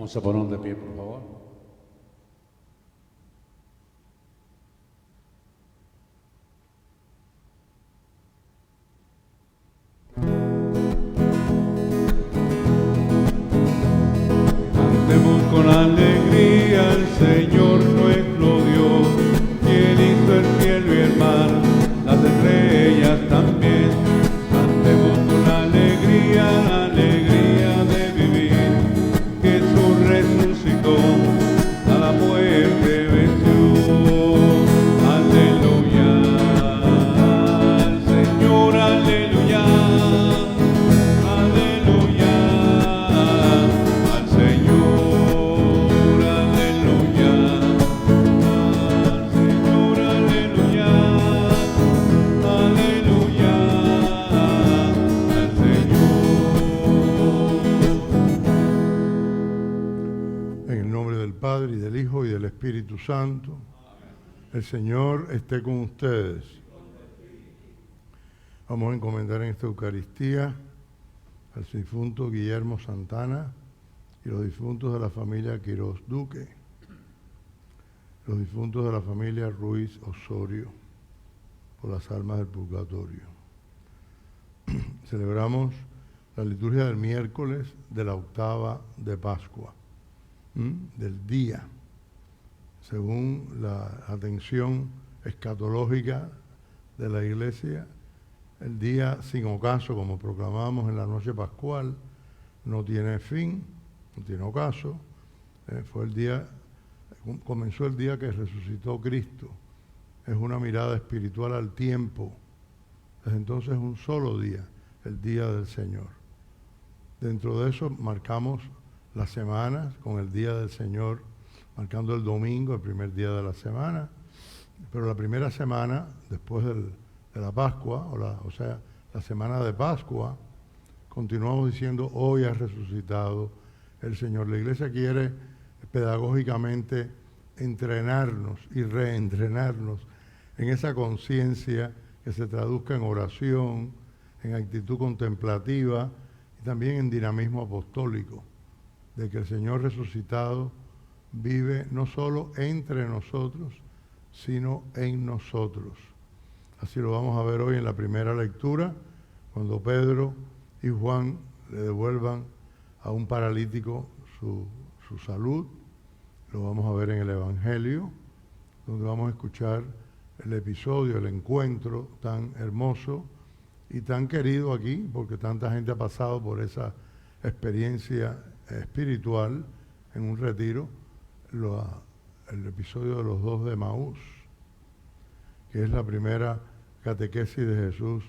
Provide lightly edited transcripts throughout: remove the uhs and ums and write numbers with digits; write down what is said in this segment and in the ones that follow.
Vamos a ponernos de pie, por favor. Cantemos con alegría al Señor nuestro Dios, quien hizo el cielo y el mar, las estrellas también. Cantemos con alegría, la alegría de vivir. Jesús resucitó, a la muerte venció. Aleluya, al Señor, aleluya. Aleluya, al Señor, aleluya. Al Señor, aleluya. Aleluya, al Señor. En el nombre del Padre, y del Hijo, y del Espíritu Santo. El Señor esté con ustedes. Vamos a encomendar en esta Eucaristía al difunto Guillermo Santana y los difuntos de la familia Quirós Duque, los difuntos de la familia Ruiz Osorio, por las almas del purgatorio. Celebramos la liturgia del miércoles de la octava de Pascua, del día, según la atención escatológica de la Iglesia. El día sin ocaso, como proclamamos en la noche pascual, no tiene fin, no tiene ocaso. Fue el día, comenzó el día que resucitó Cristo. Es una mirada espiritual al tiempo. Desde entonces es un solo día, el día del Señor. Dentro de eso marcamos las semanas con el día del Señor, marcando el domingo, el primer día de la semana. Pero la primera semana, después de la Pascua, o sea, la semana de Pascua, continuamos diciendo, hoy ha resucitado el Señor. La Iglesia quiere pedagógicamente entrenarnos y reentrenarnos en esa conciencia que se traduzca en oración, en actitud contemplativa y también en dinamismo apostólico, de que el Señor resucitado vive no solo entre nosotros, sino en nosotros. Así lo vamos a ver hoy en la primera lectura, cuando Pedro y Juan le devuelvan a un paralítico su salud. Lo vamos a ver en el Evangelio, donde vamos a escuchar el episodio, el encuentro tan hermoso y tan querido aquí, porque tanta gente ha pasado por esa experiencia espiritual en un retiro, el episodio de los dos de Emaús, que es la primera catequesis de Jesús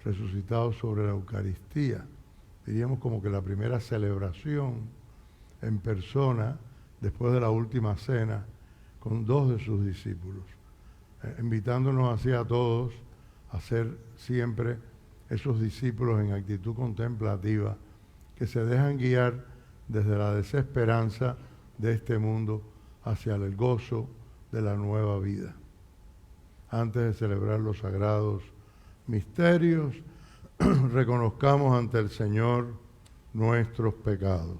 resucitado sobre la Eucaristía. Diríamos como que la primera celebración en persona después de la última cena con dos de sus discípulos, invitándonos así a todos a ser siempre esos discípulos en actitud contemplativa que se dejan guiar desde la desesperanza de este mundo hacia el gozo de la nueva vida. Antes de celebrar los sagrados misterios, reconozcamos ante el Señor nuestros pecados.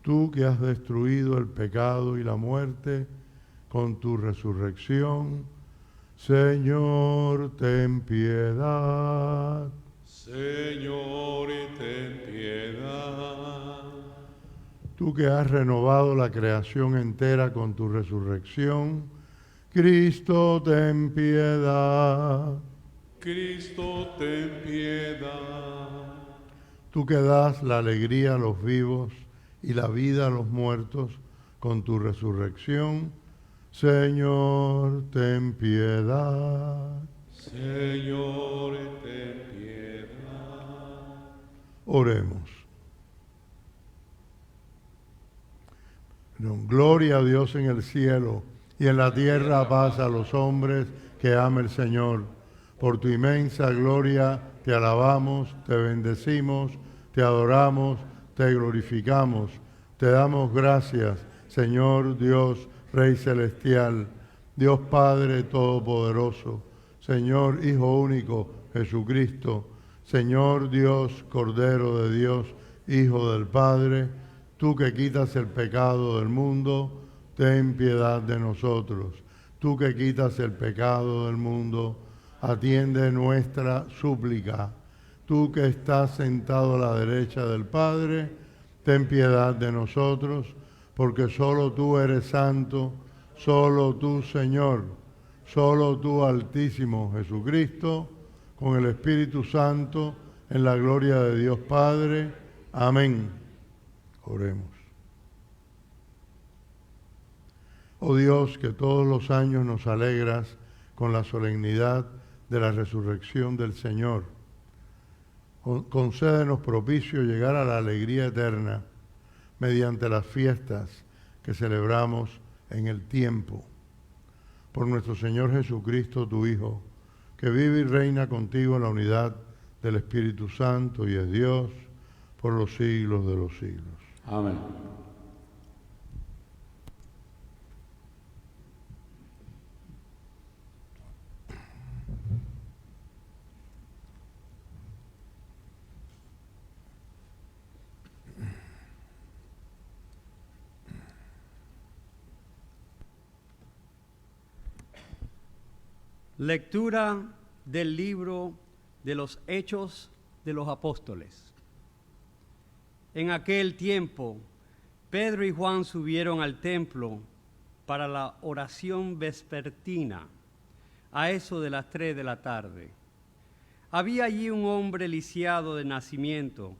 Tú que has destruido el pecado y la muerte con tu resurrección, Señor, ten piedad. Señor, ten piedad. Tú que has renovado la creación entera con tu resurrección, Cristo, ten piedad. Cristo, ten piedad. Tú que das la alegría a los vivos y la vida a los muertos con tu resurrección, Señor, ten piedad. Señor, ten piedad. Oremos. Gloria a Dios en el cielo y en la tierra paz a los hombres que ama el Señor. Por tu inmensa gloria te alabamos, te bendecimos, te adoramos, te glorificamos. Te damos gracias, Señor Dios, Rey Celestial, Dios Padre Todopoderoso, Señor Hijo Único, Jesucristo, Señor Dios, Cordero de Dios, Hijo del Padre, tú que quitas el pecado del mundo, ten piedad de nosotros. Tú que quitas el pecado del mundo, atiende nuestra súplica. Tú que estás sentado a la derecha del Padre, ten piedad de nosotros, porque solo tú eres santo, solo tú, Señor, solo tú, Altísimo Jesucristo, con el Espíritu Santo, en la gloria de Dios Padre. Amén. Oremos. Oh Dios, que todos los años nos alegras con la solemnidad de la resurrección del Señor, concédenos propicio llegar a la alegría eterna mediante las fiestas que celebramos en el tiempo. Por nuestro Señor Jesucristo, tu Hijo, que vive y reina contigo en la unidad del Espíritu Santo y es Dios por los siglos de los siglos. Amén. Lectura del libro de los Hechos de los Apóstoles. En aquel tiempo, Pedro y Juan subieron al templo para la oración vespertina, a eso de las 3 de la tarde. Había allí un hombre lisiado de nacimiento,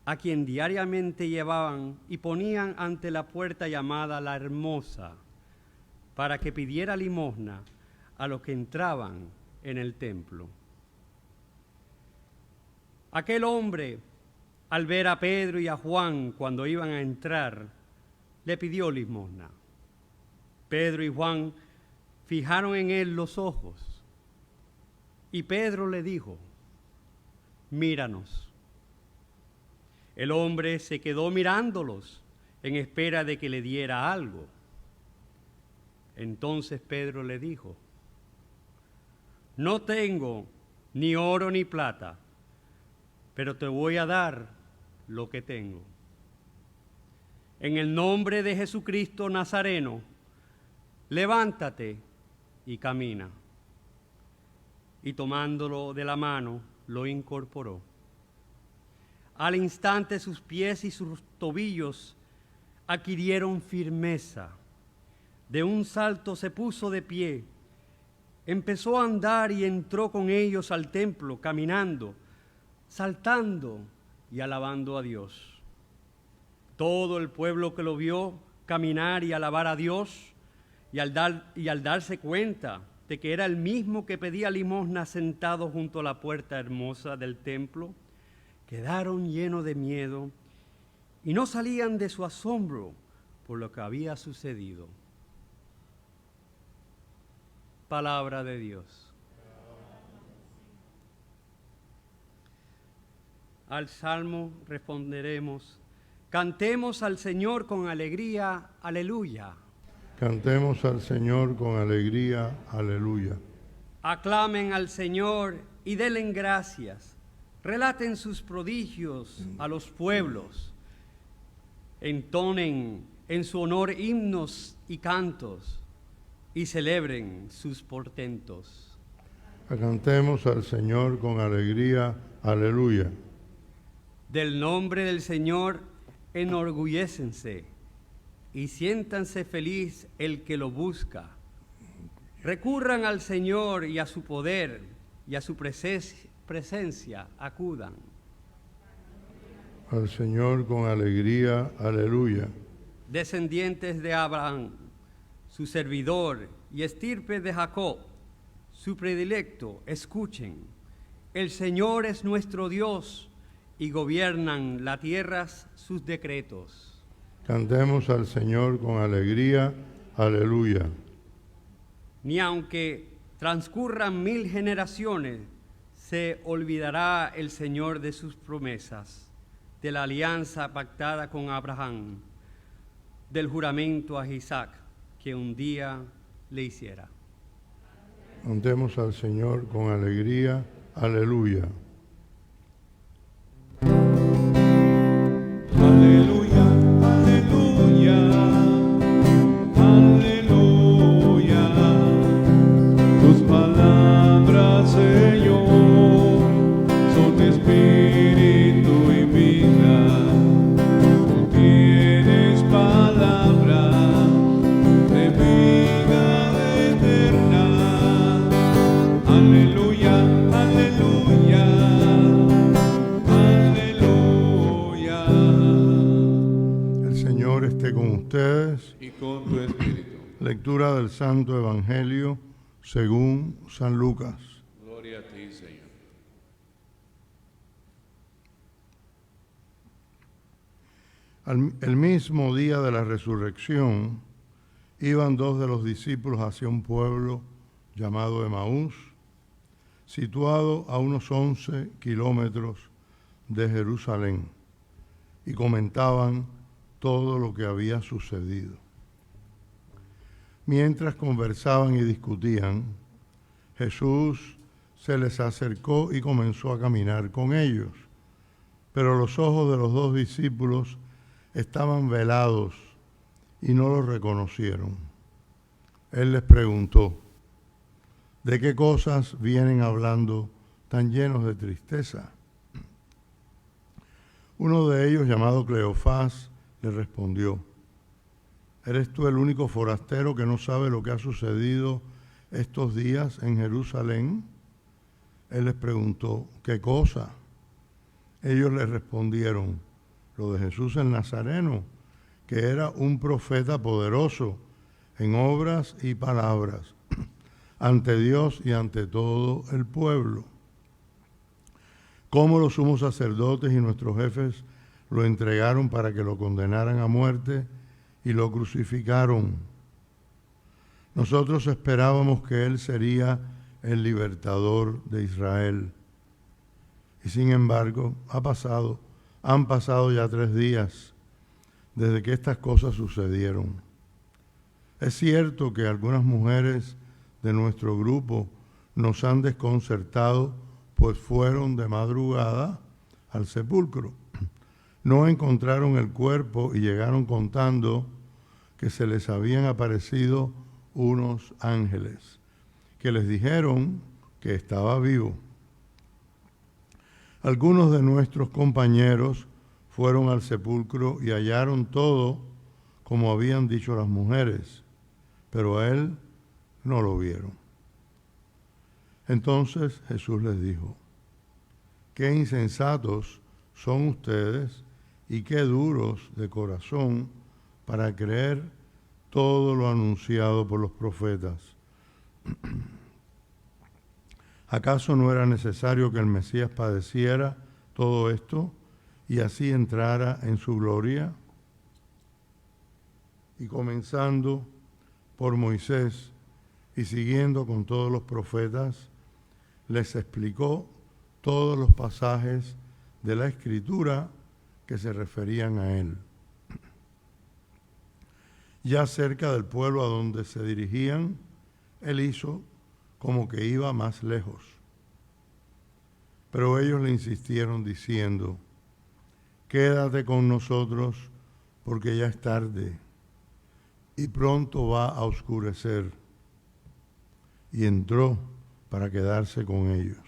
a quien diariamente llevaban y ponían ante la puerta llamada La Hermosa, para que pidiera limosna a los que entraban en el templo. Aquel hombre, al ver a Pedro y a Juan cuando iban a entrar, le pidió limosna. Pedro y Juan fijaron en él los ojos, y Pedro le dijo: míranos. El hombre se quedó mirándolos en espera de que le diera algo. Entonces Pedro le dijo: no tengo ni oro ni plata, pero te voy a dar lo que tengo. En el nombre de Jesucristo Nazareno, levántate y camina. Y tomándolo de la mano, lo incorporó. Al instante sus pies y sus tobillos adquirieron firmeza. De un salto se puso de pie, empezó a andar y entró con ellos al templo, caminando, saltando y alabando a Dios. Todo el pueblo que lo vio caminar y alabar a Dios, y al darse cuenta de que era el mismo que pedía limosna sentado junto a la puerta hermosa del templo, quedaron llenos de miedo y no salían de su asombro por lo que había sucedido. Palabra de Dios. Al salmo responderemos: cantemos al Señor con alegría, aleluya. Cantemos al Señor con alegría, aleluya. Aclamen al Señor y denle gracias. Relaten sus prodigios a los pueblos. Entonen en su honor himnos y cantos y celebren sus portentos. Cantemos al Señor con alegría, aleluya. Del nombre del Señor enorgullécense y siéntanse feliz el que lo busca. Recurran al Señor y a su poder y a su presencia acudan. Al Señor con alegría, aleluya. Descendientes de Abraham, su servidor, y estirpe de Jacob, su predilecto, escuchen. El Señor es nuestro Dios y gobiernan la tierra sus decretos. Cantemos al Señor con alegría, aleluya. Ni aunque transcurran 1000 generaciones, se olvidará el Señor de sus promesas, de la alianza pactada con Abraham, del juramento a Isaac que un día le hiciera. Cantemos al Señor con alegría, aleluya. Señor esté con ustedes. Y con tu espíritu. Lectura del Santo Evangelio según San Lucas. Gloria a ti, Señor. El mismo día de la resurrección, iban dos de los discípulos hacia un pueblo llamado Emaús, situado a unos 11 kilómetros de Jerusalén, y comentaban todo lo que había sucedido. Mientras conversaban y discutían, Jesús se les acercó y comenzó a caminar con ellos, pero los ojos de los dos discípulos estaban velados y no lo reconocieron. Él les preguntó: ¿de qué cosas vienen hablando tan llenos de tristeza? Uno de ellos, llamado Cleofás, le respondió: ¿eres tú el único forastero que no sabe lo que ha sucedido estos días en Jerusalén? Él les preguntó: ¿qué cosa? Ellos le respondieron: lo de Jesús el Nazareno, que era un profeta poderoso en obras y palabras, ante Dios y ante todo el pueblo. Cómo los sumos sacerdotes y nuestros jefes lo entregaron para que lo condenaran a muerte y lo crucificaron. Nosotros esperábamos que él sería el libertador de Israel. Y sin embargo, han pasado ya 3 días desde que estas cosas sucedieron. Es cierto que algunas mujeres de nuestro grupo nos han desconcertado, pues fueron de madrugada al sepulcro. No encontraron el cuerpo y llegaron contando que se les habían aparecido unos ángeles que les dijeron que estaba vivo. Algunos de nuestros compañeros fueron al sepulcro y hallaron todo como habían dicho las mujeres, pero a él no lo vieron. Entonces Jesús les dijo: qué insensatos son ustedes y qué duros de corazón para creer todo lo anunciado por los profetas. ¿Acaso no era necesario que el Mesías padeciera todo esto y así entrara en su gloria? Y comenzando por Moisés y siguiendo con todos los profetas, les explicó todos los pasajes de la Escritura que se referían a él. Ya cerca del pueblo a donde se dirigían, él hizo como que iba más lejos. Pero ellos le insistieron diciendo: quédate con nosotros porque ya es tarde y pronto va a oscurecer. Y entró para quedarse con ellos.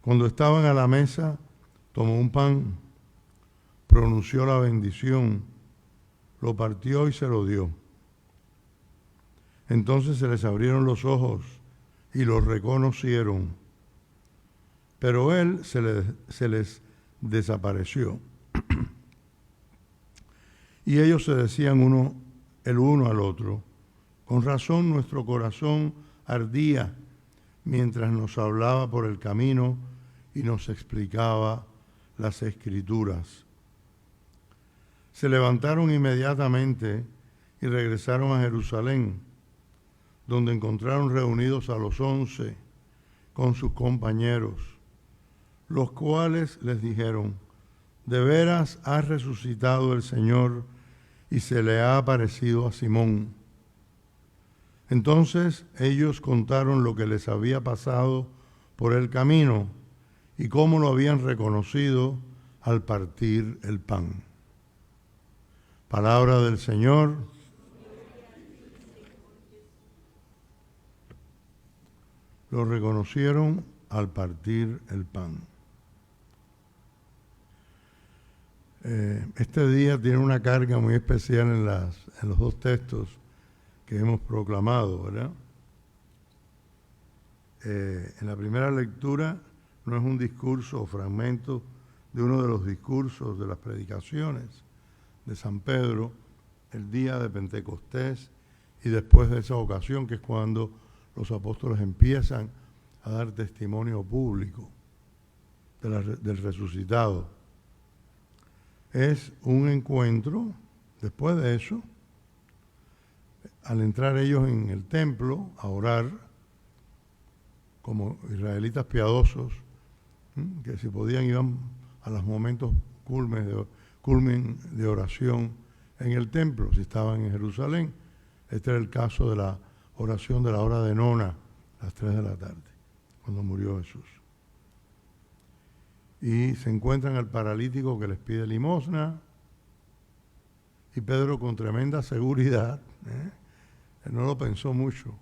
Cuando estaban a la mesa, tomó un pan, pronunció la bendición, lo partió y se lo dio. Entonces se les abrieron los ojos y los reconocieron, pero él se les desapareció. Y ellos se decían el uno al otro: con razón nuestro corazón ardía mientras nos hablaba por el camino y nos explicaba las Escrituras. Se levantaron inmediatamente y regresaron a Jerusalén, donde encontraron reunidos a los 11 con sus compañeros, los cuales les dijeron: de veras ha resucitado el Señor y se le ha aparecido a Simón. Entonces ellos contaron lo que les había pasado por el camino y cómo lo habían reconocido al partir el pan. Palabra del Señor. Lo reconocieron al partir el pan. Este día tiene una carga muy especial en los 2 textos que hemos proclamado, ¿verdad? En la primera lectura no es un discurso o fragmento de uno de los discursos de las predicaciones de San Pedro, el día de Pentecostés, y después de esa ocasión, que es cuando los apóstoles empiezan a dar testimonio público del resucitado. Es un encuentro, después de eso, al entrar ellos en el templo a orar, como israelitas piadosos, que si podían iban a los momentos culmen de oración en el templo, si estaban en Jerusalén. Este era el caso de la oración de la hora de nona, a las 3 de la tarde, cuando murió Jesús. Y se encuentran al paralítico que les pide limosna, y Pedro, con tremenda seguridad, él no lo pensó mucho,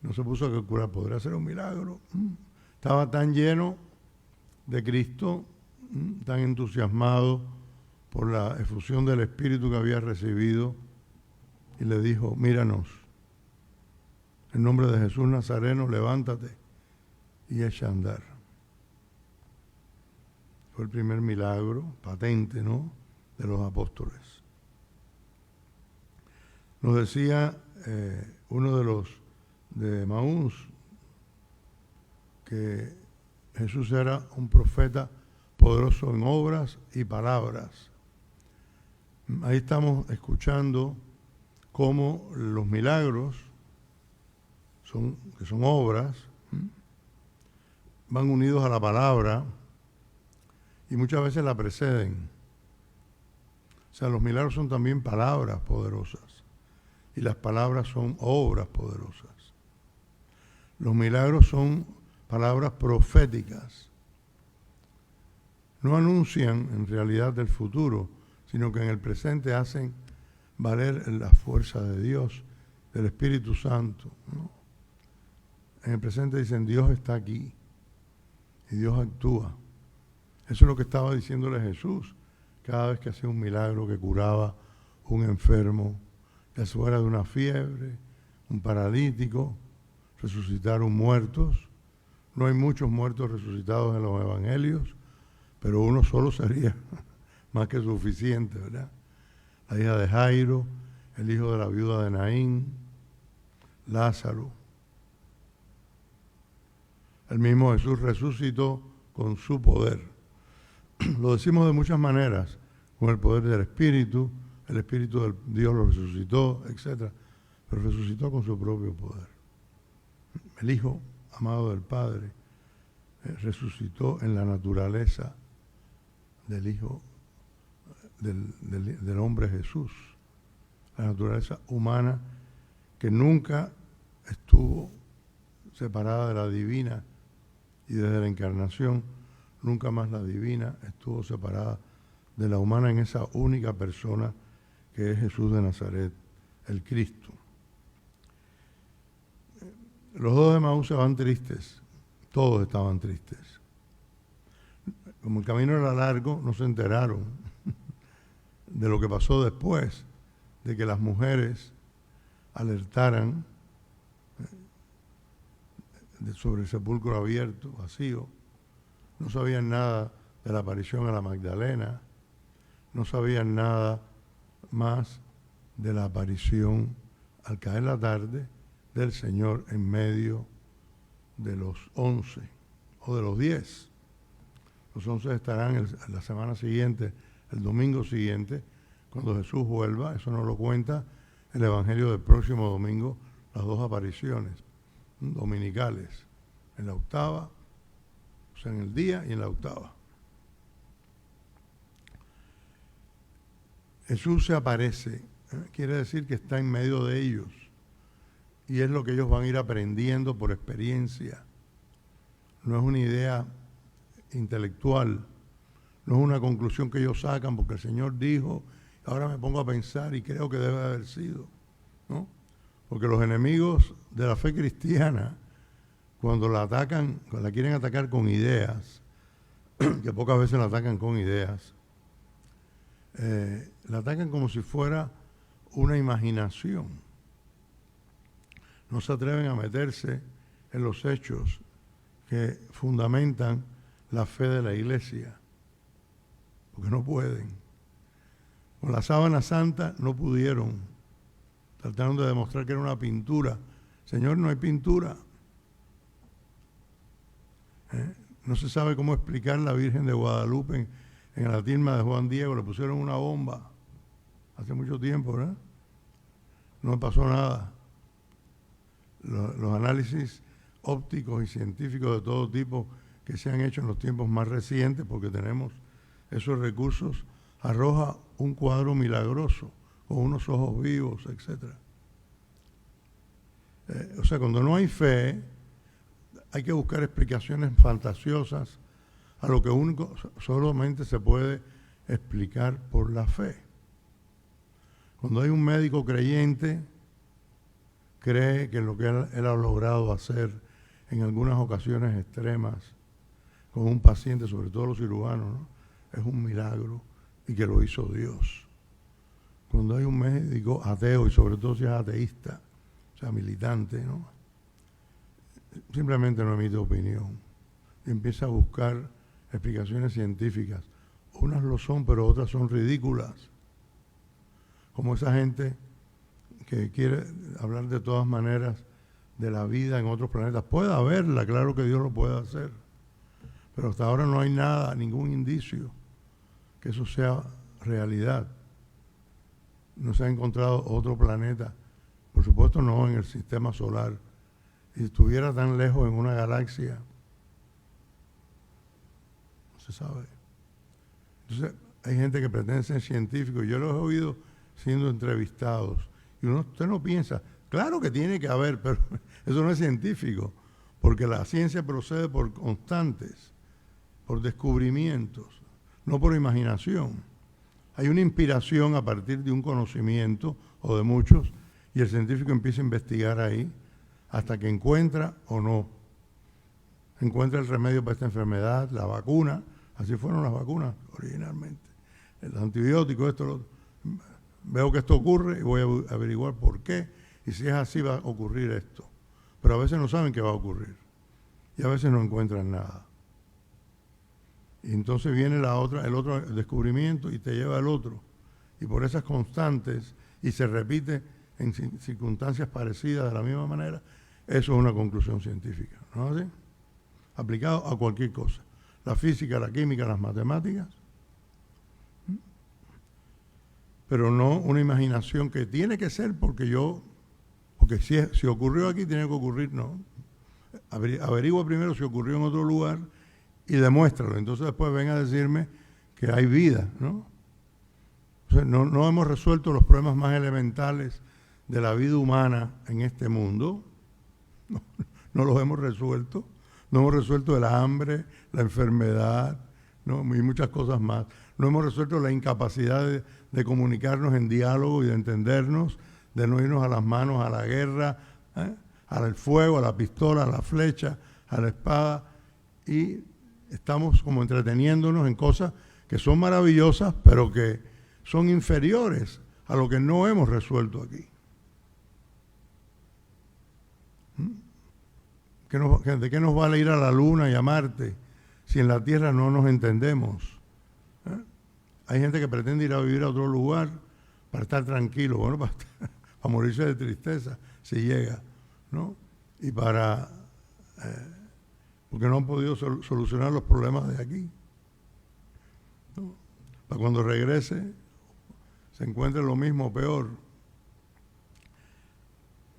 no se puso a calcular, podría ser un milagro. Estaba tan lleno de Cristo, tan entusiasmado por la efusión del Espíritu que había recibido, y le dijo: míranos, en nombre de Jesús Nazareno, levántate y echa a andar. Fue el primer milagro patente, ¿no?, de los apóstoles. Nos decía uno de los de Emaús que Jesús era un profeta poderoso en obras y palabras. Ahí estamos escuchando cómo los milagros, que son obras, van unidos a la palabra y muchas veces la preceden. O sea, los milagros son también palabras poderosas y las palabras son obras poderosas. Los milagros son palabras proféticas. No anuncian en realidad el futuro, sino que en el presente hacen valer la fuerza de Dios, del Espíritu Santo, ¿no? En el presente dicen: Dios está aquí y Dios actúa. Eso es lo que estaba diciéndole Jesús cada vez que hacía un milagro, que curaba un enfermo, ya fuera de una fiebre, un paralítico, resucitaron muertos. No hay muchos muertos resucitados en los evangelios, pero uno solo sería más que suficiente, ¿verdad? La hija de Jairo, el hijo de la viuda de Naín, Lázaro. El mismo Jesús resucitó con su poder. Lo decimos de muchas maneras: con el poder del Espíritu, el Espíritu de Dios lo resucitó, etc. Pero resucitó con su propio poder. El Hijo amado del Padre resucitó en la naturaleza del Hijo del hombre Jesús, la naturaleza humana que nunca estuvo separada de la divina, y desde la encarnación nunca más la divina estuvo separada de la humana en esa única persona que es Jesús de Nazaret, el Cristo. Los dos de Emaús se van tristes, todos estaban tristes. Como el camino era largo, no se enteraron de lo que pasó después de que las mujeres alertaran sobre el sepulcro abierto, vacío. No sabían nada de la aparición a la Magdalena, no sabían nada más de la aparición al caer la tarde del Señor en medio de los 11 o de los 10. Los 11 estarán la semana siguiente, el domingo siguiente, cuando Jesús vuelva. Eso nos lo cuenta el Evangelio del próximo domingo, las dos apariciones dominicales, en la octava, o sea, en el día y en la octava. Jesús se aparece, quiere decir que está en medio de ellos, y es lo que ellos van a ir aprendiendo por experiencia. No es una idea intelectual, no es una conclusión que ellos sacan porque el Señor dijo, ahora me pongo a pensar y creo que debe haber sido, ¿no? Porque los enemigos de la fe cristiana, cuando la atacan, cuando la quieren atacar con ideas, que pocas veces la atacan con ideas, la atacan como si fuera una imaginación. No se atreven a meterse en los hechos que fundamentan la fe de la iglesia, porque no pueden. Con la sábana santa no pudieron. Trataron de demostrar que era una pintura. Señor, no hay pintura. No se sabe cómo explicar la Virgen de Guadalupe en la tilma de Juan Diego. Le pusieron una bomba hace mucho tiempo, ¿verdad? No pasó nada. Los análisis ópticos y científicos de todo tipo que se han hecho en los tiempos más recientes, porque tenemos esos recursos, arroja un cuadro milagroso, con unos ojos vivos, etc. O sea, cuando no hay fe, hay que buscar explicaciones fantasiosas a lo que único solamente se puede explicar por la fe. Cuando hay un médico creyente, cree que lo que él ha logrado hacer en algunas ocasiones extremas con un paciente, sobre todo los cirujanos, ¿no?, es un milagro y que lo hizo Dios. Cuando hay un médico ateo, y sobre todo si es ateísta, o sea, militante, ¿no?, simplemente no emite opinión y empieza a buscar explicaciones científicas. Unas lo son, pero otras son ridículas. Como esa gente que quiere hablar de todas maneras de la vida en otros planetas. Puede haberla, claro que Dios lo puede hacer, pero hasta ahora no hay nada, ningún indicio que eso sea realidad. No se ha encontrado otro planeta, por supuesto no en el sistema solar. Si estuviera tan lejos en una galaxia, no se sabe. Entonces, hay gente que pretende ser científico, yo los he oído siendo entrevistados, y usted no piensa, claro que tiene que haber, pero eso no es científico, porque la ciencia procede por constantes, por descubrimientos, no por imaginación. Hay una inspiración a partir de un conocimiento, o de muchos, y el científico empieza a investigar ahí, hasta que encuentra o no. Encuentra el remedio para esta enfermedad, la vacuna, así fueron las vacunas originalmente. El antibiótico, esto, lo otro. Veo que esto ocurre y voy a averiguar por qué, y si es así va a ocurrir esto. Pero a veces no saben qué va a ocurrir, y a veces no encuentran nada. Y entonces viene el otro descubrimiento y te lleva al otro. Y por esas constantes, y se repite en circunstancias parecidas de la misma manera, eso es una conclusión científica, ¿no es así? Aplicado a cualquier cosa. La física, la química, las matemáticas. Pero no una imaginación que tiene que ser porque si ocurrió aquí, tiene que ocurrir, no. Averigua primero si ocurrió en otro lugar y demuéstralo. Entonces después ven a decirme que hay vida, ¿no? O sea, no hemos resuelto los problemas más elementales de la vida humana en este mundo. No los hemos resuelto. No hemos resuelto el hambre, la enfermedad, ¿no?, y muchas cosas más. No hemos resuelto la incapacidad de comunicarnos en diálogo y de entendernos, de no irnos a las manos a la guerra, al fuego, a la pistola, a la flecha, a la espada, y estamos como entreteniéndonos en cosas que son maravillosas, pero que son inferiores a lo que no hemos resuelto aquí. ¿De qué nos vale ir a la Luna y a Marte si en la Tierra no nos entendemos? Hay gente que pretende ir a vivir a otro lugar para estar tranquilo, bueno, para morirse de tristeza si llega, ¿no? Y porque no han podido solucionar los problemas de aquí, ¿no? Para cuando regrese se encuentre lo mismo o peor.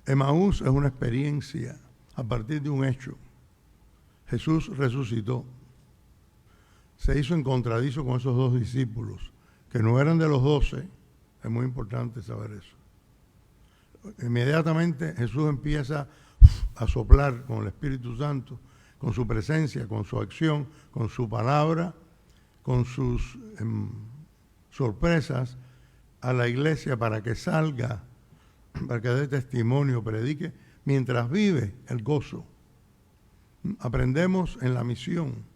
Emaús es una experiencia a partir de un hecho. Jesús resucitó. Se hizo encontradizo con esos dos discípulos, que no eran de los 12, es muy importante saber eso. Inmediatamente Jesús empieza a soplar con el Espíritu Santo, con su presencia, con su acción, con su palabra, con sus sorpresas a la iglesia para que salga, para que dé testimonio, predique, mientras vive el gozo. Aprendemos en la misión.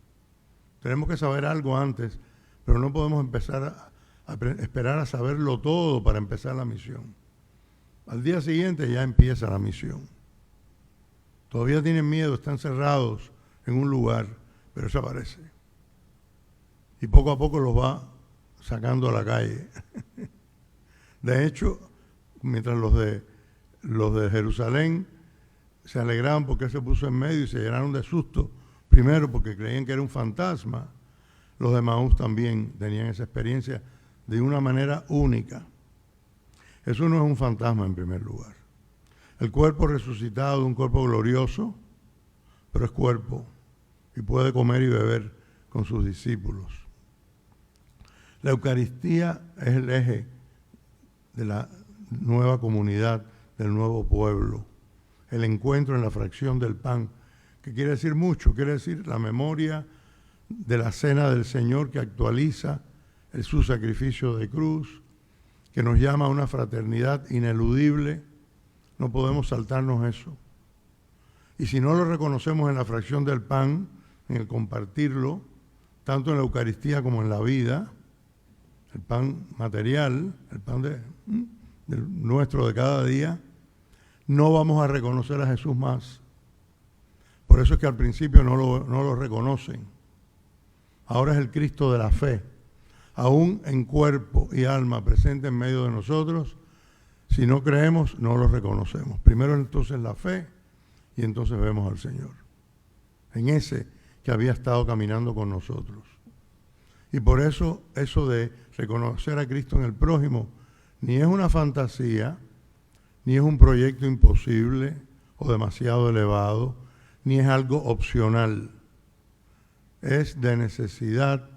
Tenemos que saber algo antes, pero no podemos empezar a esperar a saberlo todo para empezar la misión. Al día siguiente ya empieza la misión. Todavía tienen miedo, están cerrados en un lugar, pero eso aparece. Y poco a poco los va sacando a la calle. De hecho, mientras los de Jerusalén se alegraban porque él se puso en medio y se llenaron de susto, primero porque creían que era un fantasma, los de Emaús también tenían esa experiencia de una manera única. Eso no es un fantasma en primer lugar. El cuerpo resucitado de un cuerpo glorioso, pero es cuerpo y puede comer y beber con sus discípulos. La Eucaristía es el eje de la nueva comunidad, del nuevo pueblo. El encuentro en la fracción del pan, que quiere decir mucho, quiere decir la memoria de la cena del Señor que actualiza su sacrificio de cruz, que nos llama a una fraternidad ineludible. No podemos saltarnos eso. Y si no lo reconocemos en la fracción del pan, en el compartirlo, tanto en la Eucaristía como en la vida, el pan material, el pan nuestro de cada día, no vamos a reconocer a Jesús más. Por eso es que al principio no lo reconocen. Ahora es el Cristo de la fe, aún en cuerpo y alma presente en medio de nosotros. Si no creemos, no lo reconocemos. Primero entonces la fe y entonces vemos al Señor, en ese que había estado caminando con nosotros. Y por eso de reconocer a Cristo en el prójimo ni es una fantasía, ni es un proyecto imposible o demasiado elevado, ni es algo opcional. Es de necesidad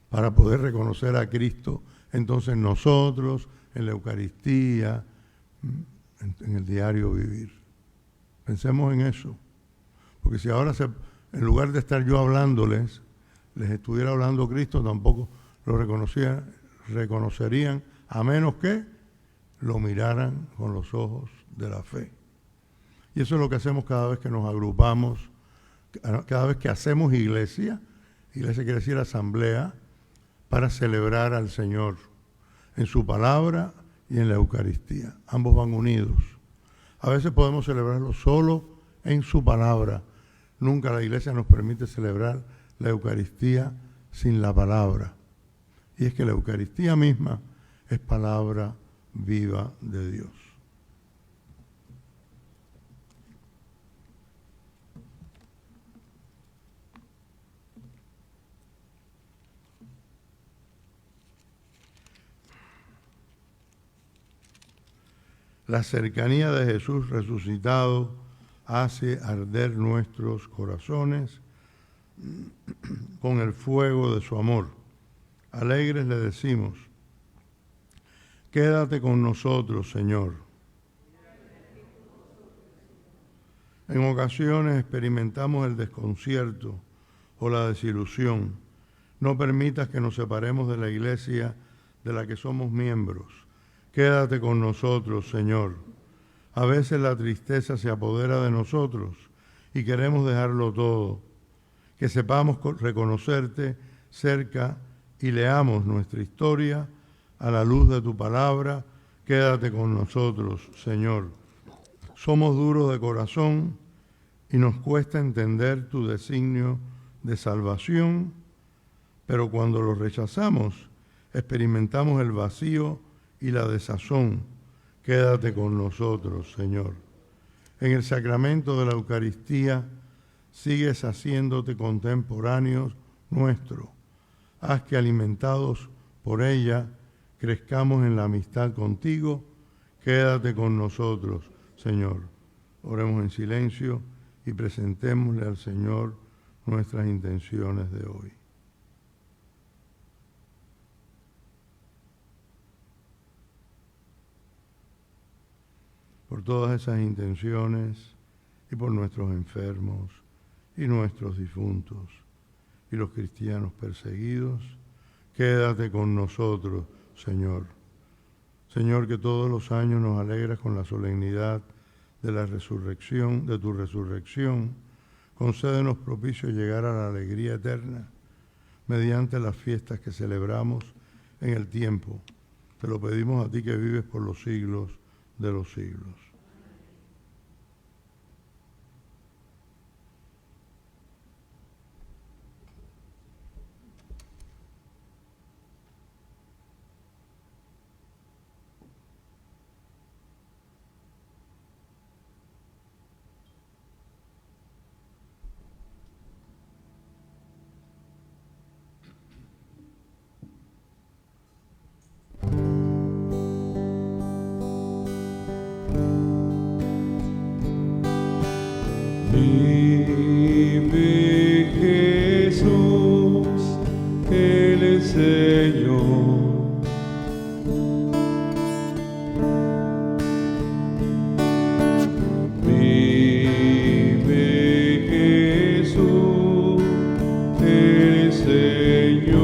para poder reconocer a Cristo. Entonces nosotros, en la Eucaristía, en el diario vivir. Pensemos en eso. Porque si ahora, en lugar de estar yo hablándoles, les estuviera hablando Cristo, tampoco lo reconocerían, a menos que lo miraran con los ojos de la fe. Y eso es lo que hacemos cada vez que nos agrupamos, cada vez que hacemos iglesia quiere decir asamblea, para celebrar al Señor en su palabra y en la Eucaristía. Ambos van unidos. A veces podemos celebrarlo solo en su palabra. Nunca la iglesia nos permite celebrar la Eucaristía sin la palabra. Y es que la Eucaristía misma es palabra viva de Dios. La cercanía de Jesús resucitado hace arder nuestros corazones con el fuego de su amor. Alegres le decimos: quédate con nosotros, Señor. En ocasiones experimentamos el desconcierto o la desilusión. No permitas que nos separemos de la iglesia de la que somos miembros. Quédate con nosotros, Señor. A veces la tristeza se apodera de nosotros y queremos dejarlo todo. Que sepamos reconocerte cerca y leamos nuestra historia a la luz de tu palabra. Quédate con nosotros, Señor. Somos duros de corazón y nos cuesta entender tu designio de salvación, pero cuando lo rechazamos, experimentamos el vacío y la desazón. Quédate con nosotros, Señor. En el sacramento de la Eucaristía sigues haciéndote contemporáneos nuestro. Haz que, alimentados por ella, crezcamos en la amistad contigo. Quédate con nosotros, Señor. Oremos en silencio y presentémosle al Señor nuestras intenciones de hoy. Por todas esas intenciones y por nuestros enfermos y nuestros difuntos y los cristianos perseguidos, quédate con nosotros, Señor. Señor, que todos los años nos alegras con la solemnidad de la resurrección, de tu resurrección, concédenos propicio llegar a la alegría eterna mediante las fiestas que celebramos en el tiempo. Te lo pedimos a ti que vives por los siglos de los siglos. Vive Jesús, Él es Señor. Vive Jesús, Él es Señor.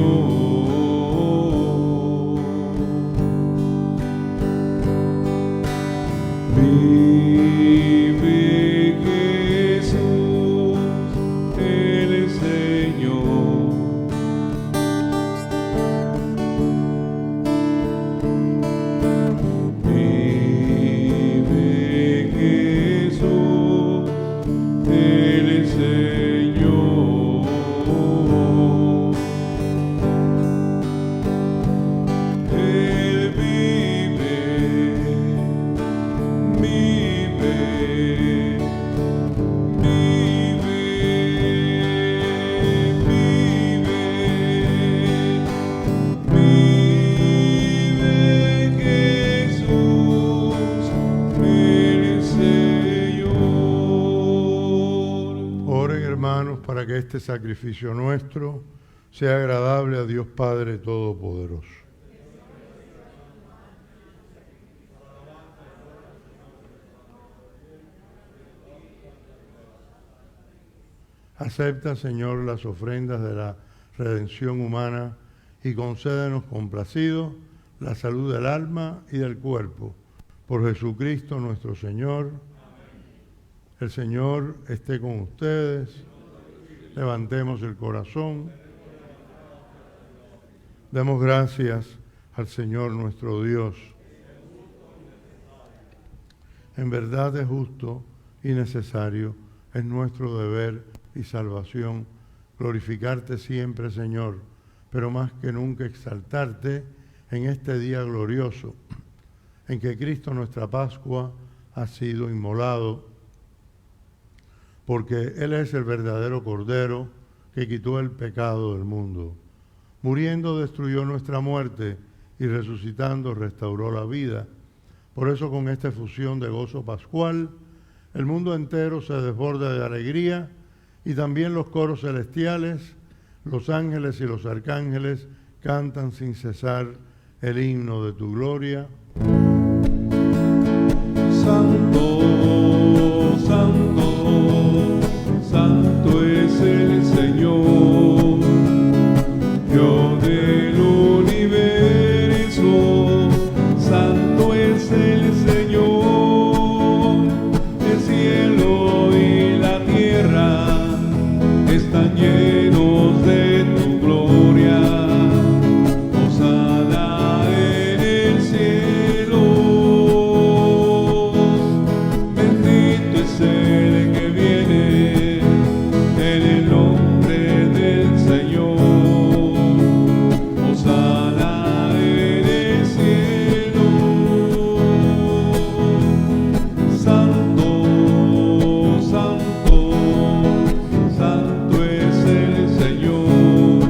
Vive Jesús, Él es Señor. Vive Jesús, Él es Señor. Él vive, vive, vive, vive Jesús, Él es Señor. Oren, hermanos, para que este sacrificio nuestro sea agradable a Dios Padre Todopoderoso. Acepta, Señor, las ofrendas de la redención humana y concédenos complacidos la salud del alma y del cuerpo. Por Jesucristo nuestro Señor. El Señor esté con ustedes. Levantemos el corazón. Demos gracias al Señor nuestro Dios. En verdad es justo y necesario, es nuestro deber y salvación glorificarte siempre, Señor, pero más que nunca exaltarte en este día glorioso en que Cristo nuestra Pascua ha sido inmolado, porque Él es el verdadero Cordero que quitó el pecado del mundo. Muriendo destruyó nuestra muerte y resucitando restauró la vida. Por eso con esta efusión de gozo pascual, el mundo entero se desborda de alegría y también los coros celestiales, los ángeles y los arcángeles cantan sin cesar el himno de tu gloria. Santo, santo, santo es el Señor, Dios del universo. Santo es el Señor, el cielo y la tierra están llenos de tu gloria. Hosana en el cielo, bendito es el que viene en el nombre del Señor. Hosana en el cielo. Santo, santo, santo es el Señor,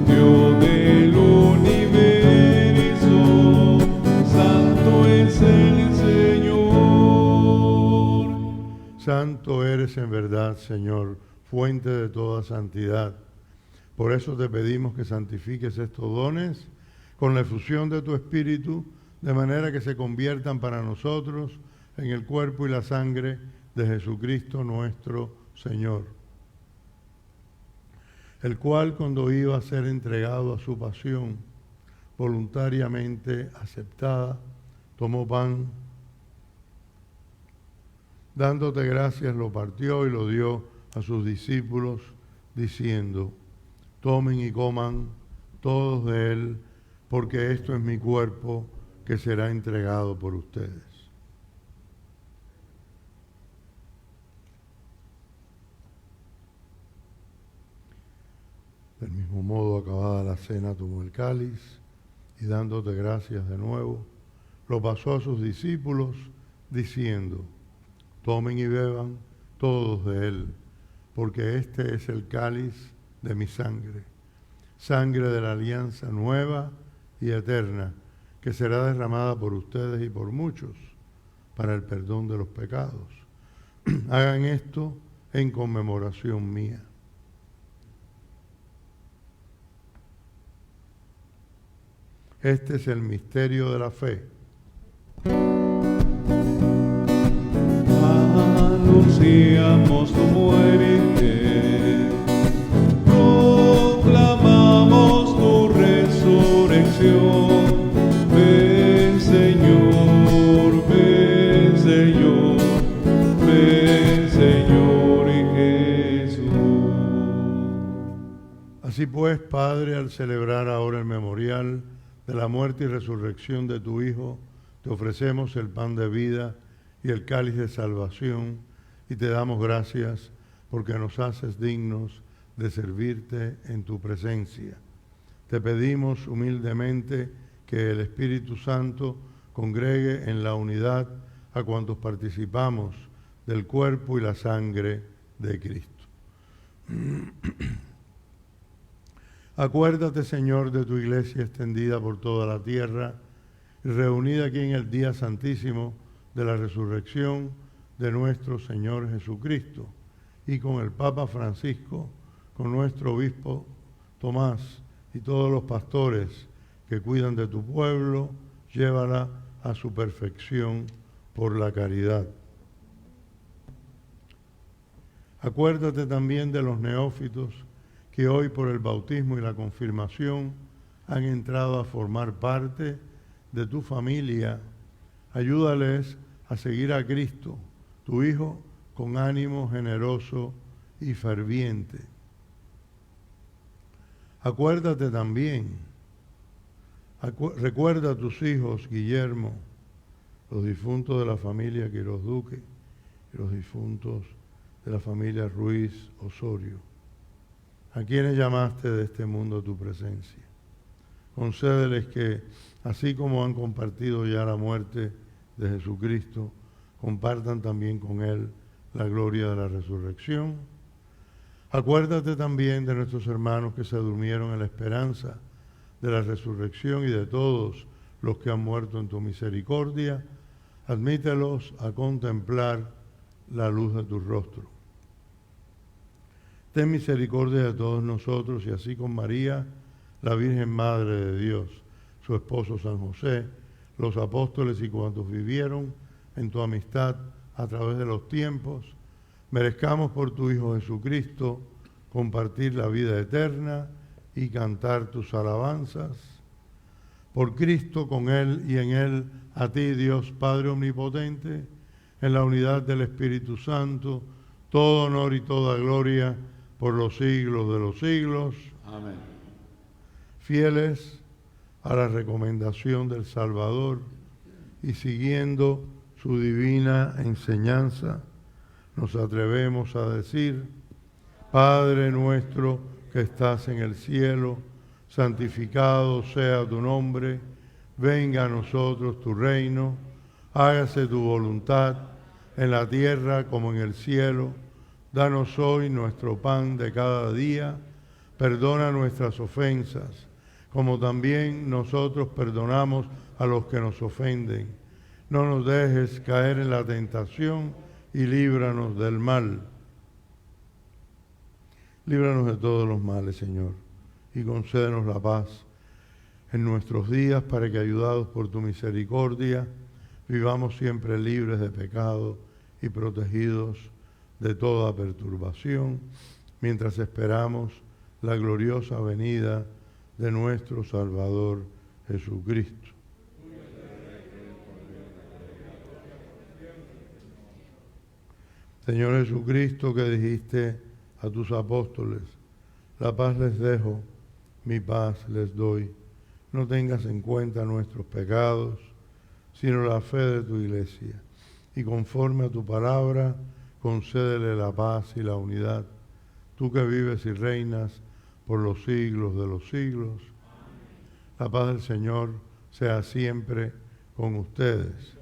Dios del universo. Santo es el Señor. Santo eres en verdad, Señor, fuente de toda santidad. Por eso te pedimos que santifiques estos dones con la efusión de tu Espíritu, de manera que se conviertan para nosotros en el cuerpo y la sangre de Jesucristo nuestro Señor, el cual cuando iba a ser entregado a su pasión voluntariamente aceptada, tomó pan, dándote gracias, lo partió y lo dio a sus discípulos, diciendo: tomen y coman todos de él, porque esto es mi cuerpo que será entregado por ustedes. Del mismo modo, acabada la cena, tomó el cáliz y dándote gracias de nuevo, lo pasó a sus discípulos, diciendo: tomen y beban todos de él, porque este es el cáliz de mi sangre, sangre de la alianza nueva y eterna, que será derramada por ustedes y por muchos para el perdón de los pecados. Hagan esto en conmemoración mía. Este es el misterio de la fe. Anunciamos tu muerte, proclamamos tu resurrección. Ven Señor, ven Señor, ven Señor y Jesús. Así pues, Padre, al celebrar ahora el memorial de la muerte y resurrección de tu Hijo, te ofrecemos el pan de vida y el cáliz de salvación, y te damos gracias porque nos haces dignos de servirte en tu presencia. Te pedimos humildemente que el Espíritu Santo congregue en la unidad a cuantos participamos del cuerpo y la sangre de Cristo. Acuérdate, Señor, de tu iglesia extendida por toda la tierra y reunida aquí en el día santísimo de la resurrección de nuestro Señor Jesucristo, y con el Papa Francisco, con nuestro obispo Tomás y todos los pastores que cuidan de tu pueblo, llévala a su perfección por la caridad. Acuérdate también de los neófitos que hoy por el bautismo y la confirmación han entrado a formar parte de tu familia. Ayúdales a seguir a Cristo, tu Hijo, con ánimo generoso y ferviente. Acuérdate también, recuerda a tus hijos, Guillermo, los difuntos de la familia Quiroz Duque y los difuntos de la familia Ruiz Osorio, a quienes llamaste de este mundo a tu presencia. Concédeles que, así como han compartido ya la muerte de Jesucristo, compartan también con Él la gloria de la resurrección. Acuérdate también de nuestros hermanos que se durmieron en la esperanza de la resurrección y de todos los que han muerto en tu misericordia. Admítelos a contemplar la luz de tu rostro. Ten misericordia de todos nosotros y así con María, la Virgen Madre de Dios, su esposo San José, los apóstoles y cuantos vivieron en tu amistad a través de los tiempos, merezcamos por tu Hijo Jesucristo compartir la vida eterna y cantar tus alabanzas. Por Cristo, con Él y en Él, a ti, Dios Padre Omnipotente, en la unidad del Espíritu Santo, todo honor y toda gloria por los siglos de los siglos. Amén. Fieles a la recomendación del Salvador y siguiendo su divina enseñanza, nos atrevemos a decir: Padre nuestro que estás en el cielo, santificado sea tu nombre, venga a nosotros tu reino, hágase tu voluntad en la tierra como en el cielo. Danos hoy nuestro pan de cada día, perdona nuestras ofensas, como también nosotros perdonamos a los que nos ofenden. No nos dejes caer en la tentación y líbranos del mal. Líbranos de todos los males, Señor, y concédenos la paz en nuestros días para que, ayudados por tu misericordia, vivamos siempre libres de pecado y protegidos de toda perturbación, mientras esperamos la gloriosa venida de nuestro Salvador Jesucristo. Señor Jesucristo, que dijiste a tus apóstoles: la paz les dejo, mi paz les doy. No tengas en cuenta nuestros pecados, sino la fe de tu iglesia. Y conforme a tu palabra, concédele la paz y la unidad. Tú que vives y reinas por los siglos de los siglos. La paz del Señor sea siempre con ustedes.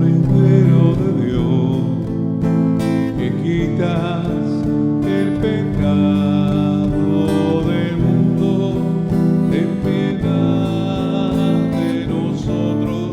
Cordero de Dios, que quitas el pecado del mundo, ten piedad de nosotros.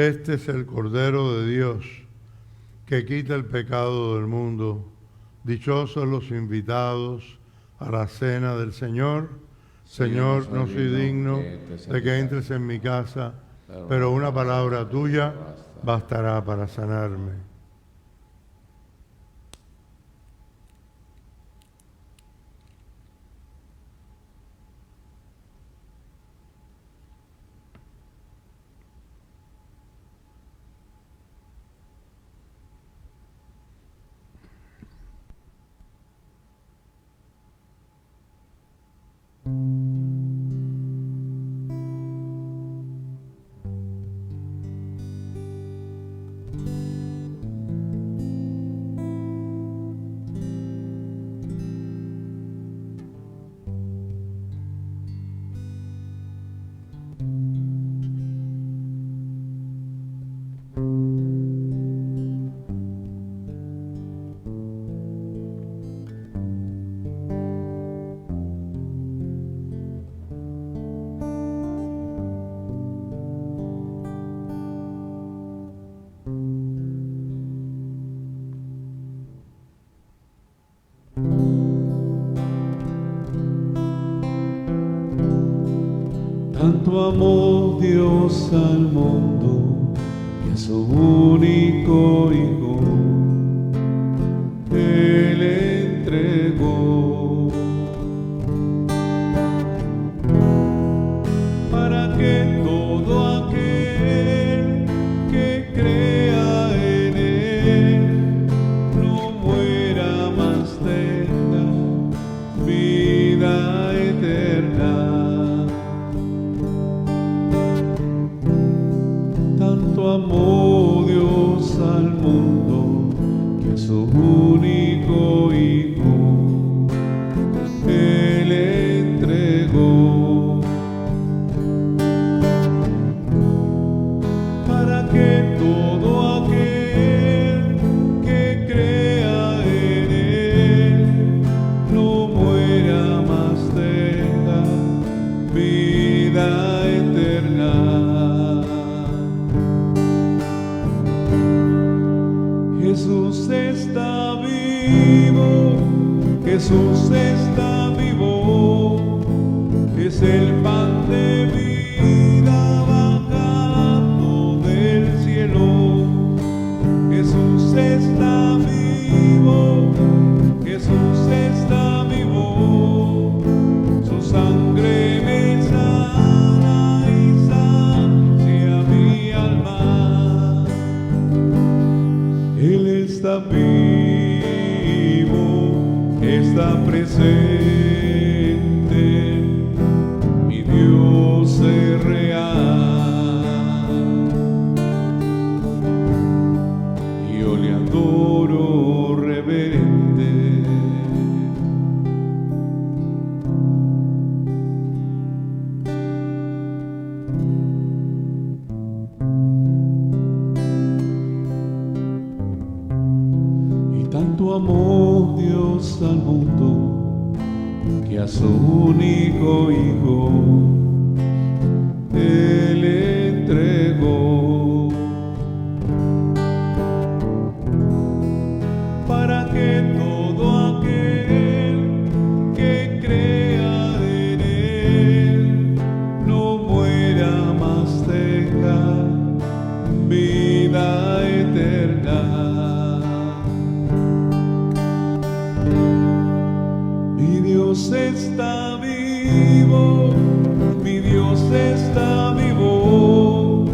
Este es el Cordero de Dios, que quita el pecado del mundo. Dichosos los invitados a la cena del Señor. Señor, no soy digno de que entres en mi casa, pero una palabra tuya bastará para sanarme. Tanto amó Dios al mundo que a su único Hijo Él entregó, para que todo aquel que crea en Él no muera, mas tenga vida eterna. Amó Dios al mundo que a su único Hijo Él entregó, para que todo aquel que crea en Él no muera, mas tenga vida eterna. Jesús está vivo, Jesús está vivo, es el pan de vida bajando del cielo. Jesús está vivo, Jesús está vivo, su sangre me sana y sacia mi alma. Él está vivo, está presente, mi Dios es real. Yo le adoro reverente. Tanto amó Dios al mundo que a su único Hijo Él entregó, para que todo aquel que crea en Él no muera, mas tenga vida eterna. Mi Dios está vivo, mi Dios está vivo,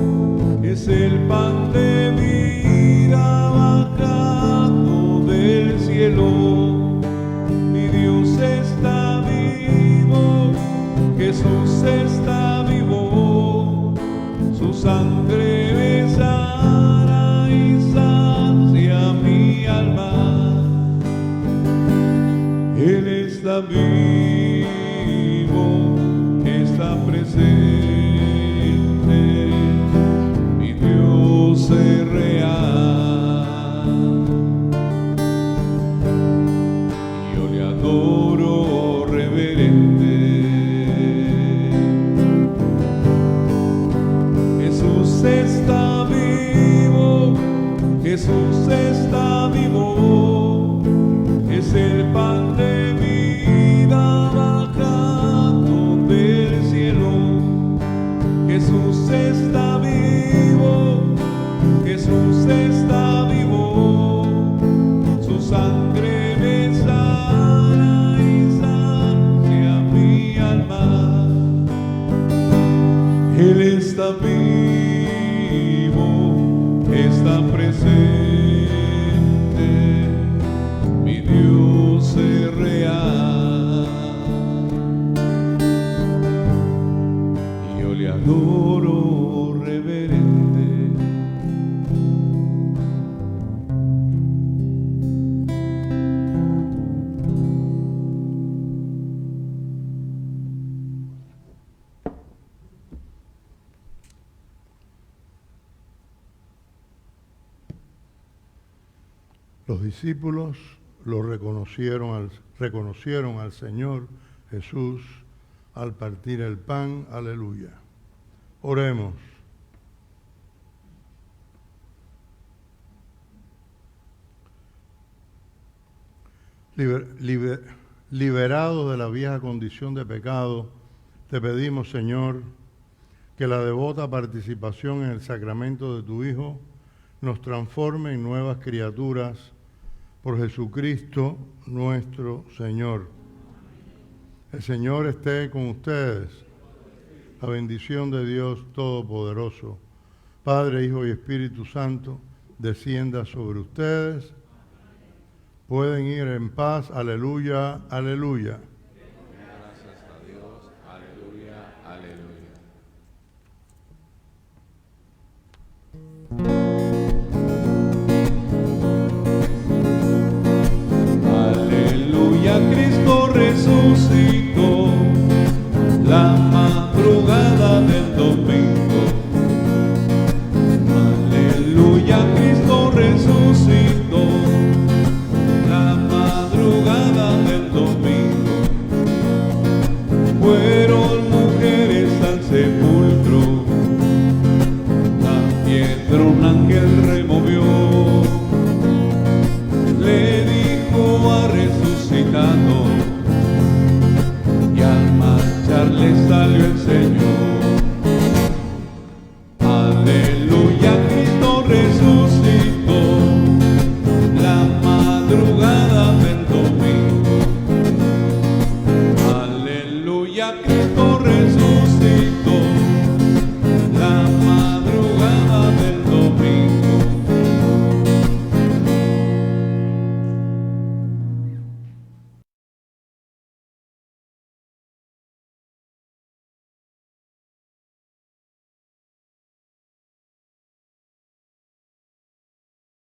es el pan de vida bajando del cielo. Mi Dios está vivo, Jesús está vivo, su sangre me sana y sacia mi alma. Él está vivo, está presente, mi Dios es real. Yo le adoro reverente. Jesús está vivo. está vivo, está presente, mi Dios es real. Yo le adoro reverente. Los discípulos lo reconocieron al Señor Jesús al partir el pan. Aleluya. Oremos. Liberados de la vieja condición de pecado, te pedimos, Señor, que la devota participación en el sacramento de tu Hijo nos transforme en nuevas criaturas por Jesucristo nuestro Señor. El Señor esté con ustedes. La bendición de Dios Todopoderoso, Padre, Hijo y Espíritu Santo, descienda sobre ustedes. Pueden ir en paz. Aleluya, aleluya. Gracias a Dios. Aleluya, aleluya. Aleluya, Cristo resucitó la madrugada del domingo. Aleluya, Cristo resucitó la madrugada del domingo. Fueron mujeres al sepulcro, la piedra un ángel removió. Le dijo ha resucitado, y al marchar le salió el Señor. Aleluya, Cristo resucitó la madrugada del domingo. Aleluya, Cristo